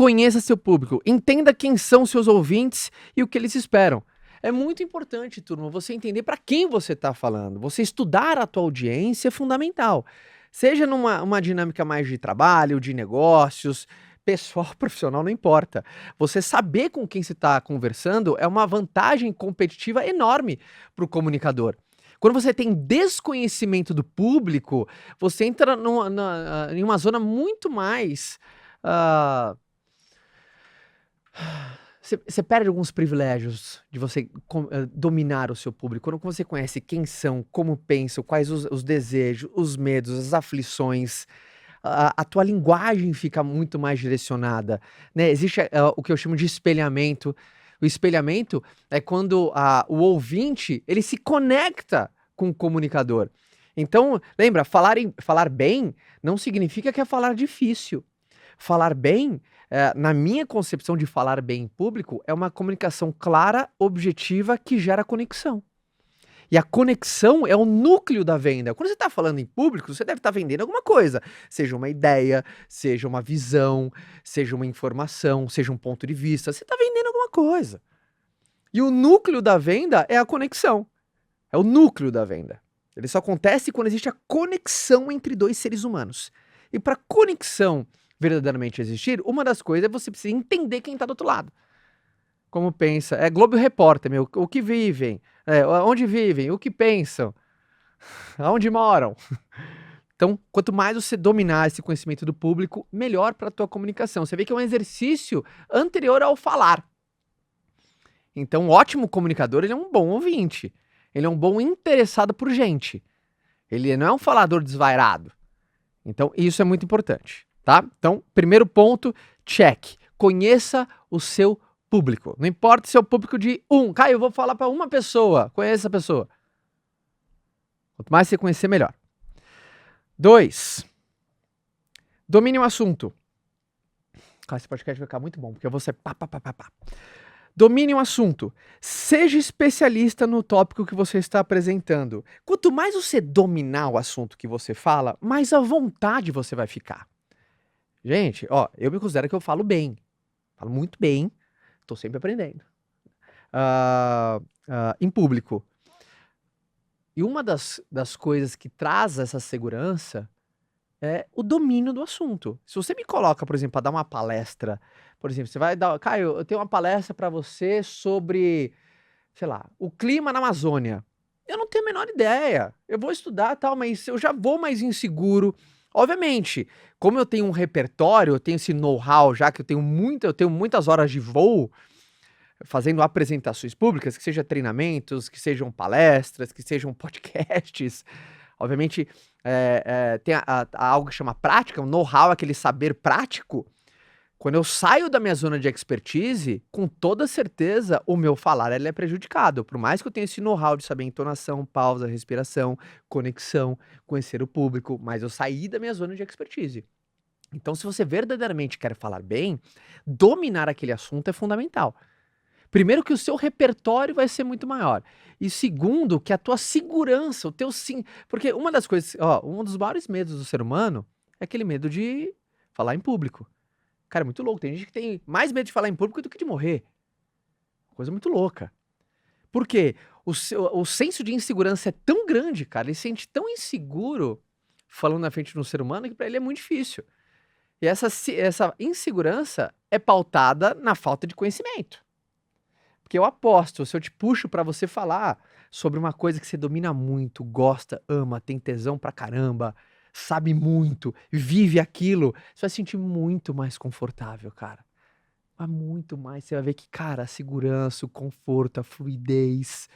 Conheça seu público, entenda quem são seus ouvintes e o que eles esperam. É muito importante, turma, você entender para quem você está falando. Você estudar a tua audiência é fundamental. Seja numa uma dinâmica mais de trabalho, de negócios, pessoal, profissional, não importa. Você saber com quem você está conversando é uma vantagem competitiva enorme para o comunicador. Quando você tem desconhecimento do público, você entra em uma zona muito mais. ah, você perde alguns privilégios de você dominar o seu público. Quando você conhece quem são, como pensam, quais os desejos, os medos, as aflições, a tua linguagem fica muito mais direcionada, né? Existe o que eu chamo de espelhamento. O espelhamento é quando o ouvinte ele se conecta com o comunicador. Então, lembra, falar bem não significa que é falar difícil. Falar bem, na minha concepção de falar bem em público, é uma comunicação clara, objetiva, que gera conexão. E a conexão é o núcleo da venda. Quando você está falando em público, você deve estar vendendo alguma coisa. Seja uma ideia, seja uma visão, seja uma informação, seja um ponto de vista. Você está vendendo alguma coisa. E o núcleo da venda é a conexão. É o núcleo da venda. Ele só acontece quando existe a conexão entre dois seres humanos. E para conexão verdadeiramente existir, uma das coisas é você precisa entender quem está do outro lado. Como pensa. É Globo Repórter, meu. O que vivem, onde vivem, o que pensam, aonde moram. Então, quanto mais você dominar esse conhecimento do público, melhor para a tua comunicação. Você vê que é um exercício anterior ao falar. Então, um ótimo comunicador, ele é um bom ouvinte. Ele é um bom interessado por gente. Ele não é um falador desvairado. Então, isso é muito importante, tá? Então, primeiro ponto, check. Conheça o seu público. Não importa se é o público de Caio, eu vou falar para uma pessoa. Conheça a pessoa. Quanto mais você conhecer, melhor. 2. Domine o assunto. Cara, esse podcast vai ficar muito bom, porque eu vou ser pá. Domine o assunto. Seja especialista no tópico que você está apresentando. Quanto mais você dominar o assunto que você fala, mais à vontade você vai ficar. Gente, eu me considero que eu falo bem. Falo muito bem. Tô sempre aprendendo. Em público. E uma das coisas que traz essa segurança é o domínio do assunto. Se você me coloca, por exemplo, para dar uma palestra, por exemplo, você vai dar, Caio, eu tenho uma palestra para você sobre, sei lá, o clima na Amazônia. Eu não tenho a menor ideia. Eu vou estudar tal, mas eu já vou mais inseguro. Obviamente, como eu tenho um repertório, eu tenho esse know-how já que eu tenho muitas horas de voo fazendo apresentações públicas, que sejam treinamentos, que sejam palestras, que sejam podcasts. Obviamente, tem algo que chama prática, o know-how, aquele saber prático. Quando eu saio da minha zona de expertise, com toda certeza, o meu falar ele é prejudicado. Por mais que eu tenha esse know-how de saber entonação, pausa, respiração, conexão, conhecer o público, mas eu saí da minha zona de expertise. Então, se você verdadeiramente quer falar bem, dominar aquele assunto é fundamental. Primeiro que o seu repertório vai ser muito maior. E segundo, que a tua segurança, o teu sim... Porque uma das coisas, um dos maiores medos do ser humano é aquele medo de falar em público. Cara, é muito louco. Tem gente que tem mais medo de falar em público do que de morrer. Coisa muito louca. Por quê? O senso de insegurança é tão grande, cara. Ele se sente tão inseguro falando na frente de um ser humano que pra ele é muito difícil. E essa insegurança é pautada na falta de conhecimento. Porque eu aposto, se eu te puxo pra você falar sobre uma coisa que você domina muito, gosta, ama, tem tesão pra caramba, sabe muito, vive aquilo, você vai se sentir muito mais confortável, cara. Mas muito mais. Você vai ver que, cara, a segurança, o conforto, a fluidez,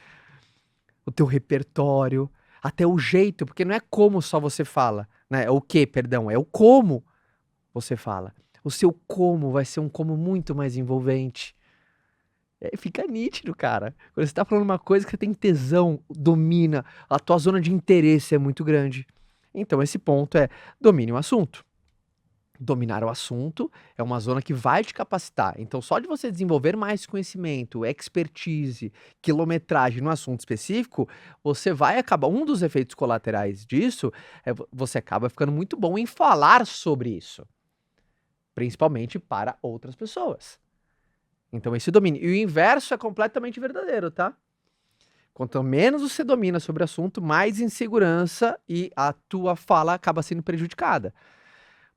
o teu repertório, até o jeito, porque não é como só você fala, né? É o que, perdão, é o como você fala. O seu como vai ser um como muito mais envolvente. Fica nítido, cara. Quando você tá falando uma coisa que você tem tesão, domina, a tua zona de interesse é muito grande. Então, esse ponto é domine o assunto. Dominar o assunto é uma zona que vai te capacitar. Então, só de você desenvolver mais conhecimento, expertise, quilometragem no assunto específico, você vai acabar. Um dos efeitos colaterais disso é você acaba ficando muito bom em falar sobre isso. principalmente para outras pessoas. Então esse domínio. E o inverso é completamente verdadeiro, tá? Quanto menos você domina sobre o assunto, mais insegurança e a tua fala acaba sendo prejudicada.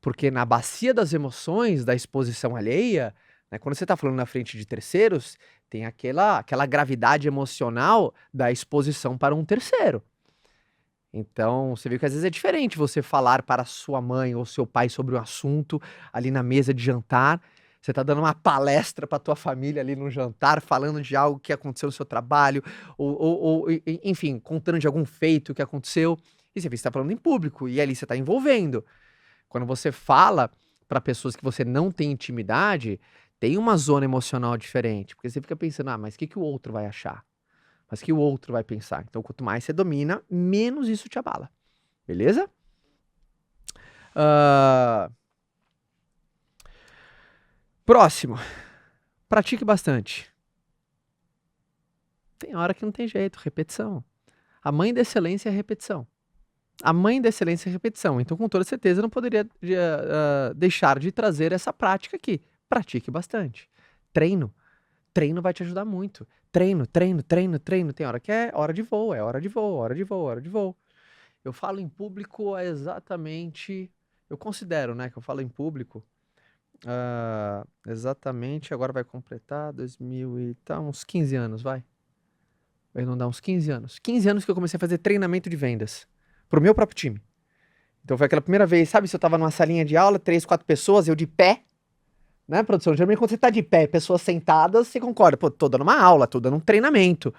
Porque na bacia das emoções, da exposição alheia, né, quando você está falando na frente de terceiros, tem aquela gravidade emocional da exposição para um terceiro. Então, você vê que às vezes é diferente você falar para sua mãe ou seu pai sobre um assunto ali na mesa de jantar. Você está dando uma palestra para tua família ali no jantar, falando de algo que aconteceu no seu trabalho, enfim, contando de algum feito que aconteceu. E você vê que você está falando em público, e ali você está envolvendo. Quando você fala para pessoas que você não tem intimidade, tem uma zona emocional diferente, porque você fica pensando, mas o que o outro vai achar? Mas o que o outro vai pensar? Então, quanto mais você domina, menos isso te abala. Beleza? Próximo. Pratique bastante. Tem hora que não tem jeito, repetição. A mãe da excelência é a repetição. A mãe da excelência é a repetição. Então, com toda certeza, eu não poderia deixar de trazer essa prática aqui. Pratique bastante. Treino. Treino vai te ajudar muito. Treino. Tem hora que é hora de voo, hora de voo. Eu falo em público exatamente... Eu considero, né, que eu falo em público exatamente, agora vai completar 2000 e tá, uns 15 anos, vai não dar uns 15 anos. 15 anos que eu comecei a fazer treinamento de vendas pro meu próprio time. Então foi aquela primeira vez, sabe, se eu tava numa salinha de aula, 3, 4 pessoas, eu de pé, né, produção? Geralmente quando você tá de pé, pessoas sentadas, você concorda, pô, tô dando uma aula, tô dando um treinamento.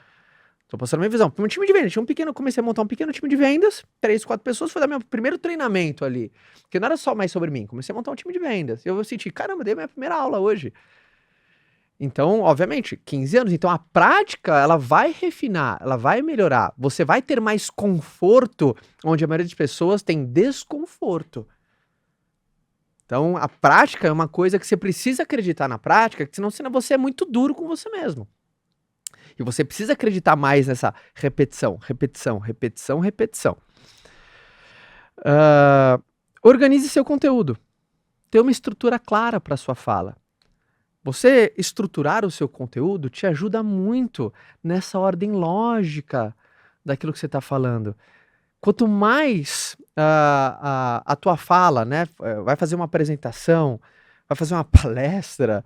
Tô passando a minha visão. Um time de vendas, comecei a montar um pequeno time de vendas, 3, 4 pessoas, foi dar meu primeiro treinamento ali. Porque não era só mais sobre mim, comecei a montar um time de vendas. Eu senti, caramba, dei minha primeira aula hoje. Então, obviamente, 15 anos, então a prática, ela vai refinar, ela vai melhorar. Você vai ter mais conforto, onde a maioria das pessoas tem desconforto. Então, a prática é uma coisa que você precisa acreditar na prática, senão você é muito duro com você mesmo. E você precisa acreditar mais nessa repetição. Organize seu conteúdo. Tenha uma estrutura clara para sua fala. Você estruturar o seu conteúdo te ajuda muito nessa ordem lógica daquilo que você está falando. Quanto mais a tua fala, né, vai fazer uma apresentação, vai fazer uma palestra,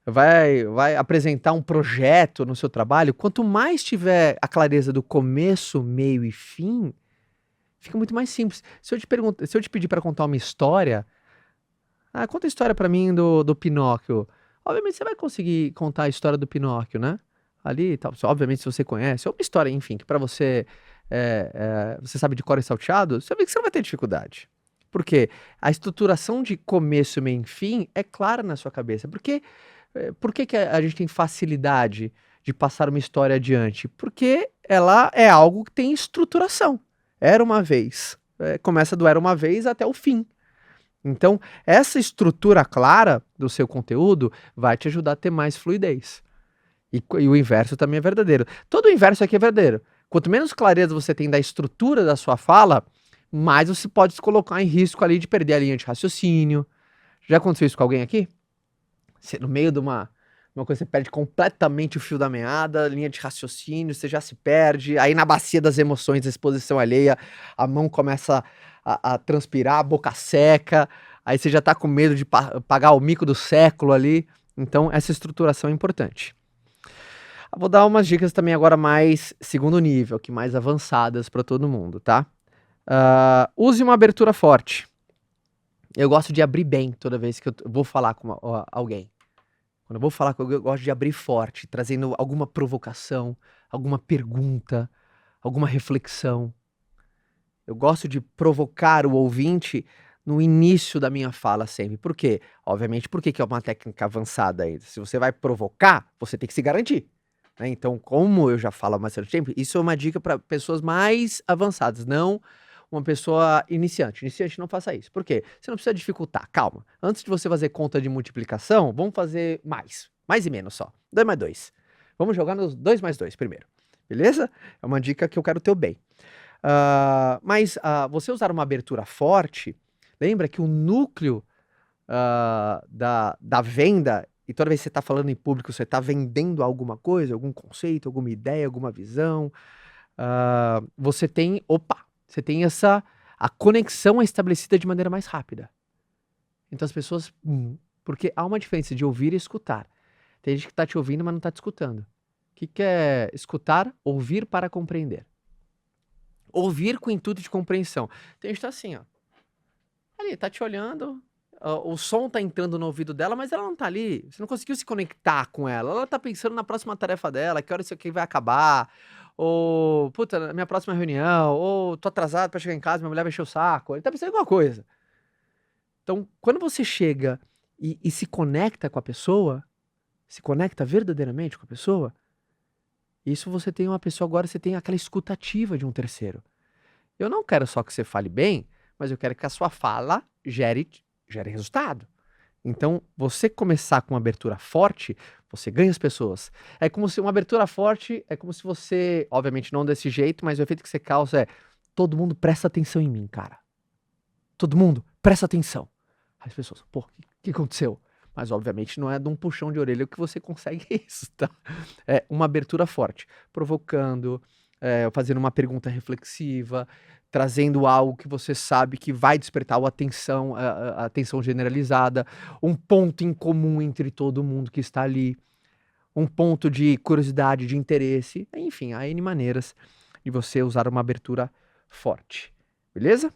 vai apresentar um projeto no seu trabalho, quanto mais tiver a clareza do começo, meio e fim, fica muito mais simples. Se eu te pedir para contar uma história, conta a história para mim do Pinóquio. Obviamente você vai conseguir contar a história do Pinóquio, né? Ali, tal. Obviamente se você conhece, ou uma história, enfim, que para você você sabe de cor e salteado, você vê que você não vai ter dificuldade. Por quê? A estruturação de começo, meio e fim é clara na sua cabeça. Por que a gente tem facilidade de passar uma história adiante? Porque ela é algo que tem estruturação. Era uma vez. Começa do era uma vez até o fim. Então, essa estrutura clara do seu conteúdo vai te ajudar a ter mais fluidez. E o inverso também é verdadeiro. Todo o inverso aqui é verdadeiro. Quanto menos clareza você tem da estrutura da sua fala, mais você pode se colocar em risco ali de perder a linha de raciocínio. Já aconteceu isso com alguém aqui? Você, no meio de uma coisa, você perde completamente o fio da meada, linha de raciocínio, você já se perde. Aí na bacia das emoções, da exposição alheia, a mão começa a transpirar, a boca seca, aí você já tá com medo de pagar o mico do século ali. Então essa estruturação é importante. Eu vou dar umas dicas também agora mais segundo nível, que mais avançadas para todo mundo, tá? Use uma abertura forte. Eu gosto de abrir bem toda vez que eu vou falar com alguém. Quando eu vou falar com alguém, eu gosto de abrir forte, trazendo alguma provocação, alguma pergunta, alguma reflexão. Eu gosto de provocar o ouvinte no início da minha fala sempre. Por quê? Obviamente, por que é uma técnica avançada aí? Se você vai provocar, você tem que se garantir. Né? Então, como eu já falo há mais tempo, isso é uma dica para pessoas mais avançadas, não uma pessoa iniciante. Iniciante, não faça isso. Por quê? Você não precisa dificultar. Calma. Antes de você fazer conta de multiplicação, vamos fazer mais. Mais e menos só. 2 mais 2. Vamos jogar nos 2 mais 2 primeiro. Beleza? É uma dica que eu quero ter o bem. Mas você usar uma abertura forte, lembra que o núcleo da venda, e toda vez que você está falando em público, você está vendendo alguma coisa, algum conceito, alguma ideia, alguma visão, você tem, a conexão é estabelecida de maneira mais rápida. Então as pessoas, porque há uma diferença de ouvir e escutar. Tem gente que está te ouvindo, mas não está te escutando. O que é escutar? Ouvir para compreender. Ouvir com intuito de compreensão. Tem gente que tá assim, ó. Ali, tá te olhando, o som tá entrando no ouvido dela, mas ela não tá ali. Você não conseguiu se conectar com ela. Ela tá pensando na próxima tarefa dela, que hora isso aqui vai acabar. Ou, puta, na minha próxima reunião. Ou, tô atrasado pra chegar em casa, minha mulher vai encher o saco. Ele tá pensando em alguma coisa. Então, quando você chega e se conecta com a pessoa, se conecta verdadeiramente com a pessoa, isso você tem uma pessoa, agora você tem aquela escutativa de um terceiro. Eu não quero só que você fale bem, mas eu quero que a sua fala gere resultado. Então, você começar com uma abertura forte, você ganha as pessoas. É como se uma abertura forte, é como se você, obviamente não desse jeito, mas o efeito que você causa é: todo mundo presta atenção em mim, cara. Todo mundo presta atenção. As pessoas, pô, o que aconteceu? Mas obviamente não é de um puxão de orelha que você consegue isso, tá? É uma abertura forte, provocando, fazendo uma pergunta reflexiva, trazendo algo que você sabe que vai despertar a atenção, a atenção generalizada, um ponto em comum entre todo mundo que está ali, um ponto de curiosidade, de interesse, enfim, há N maneiras de você usar uma abertura forte, beleza?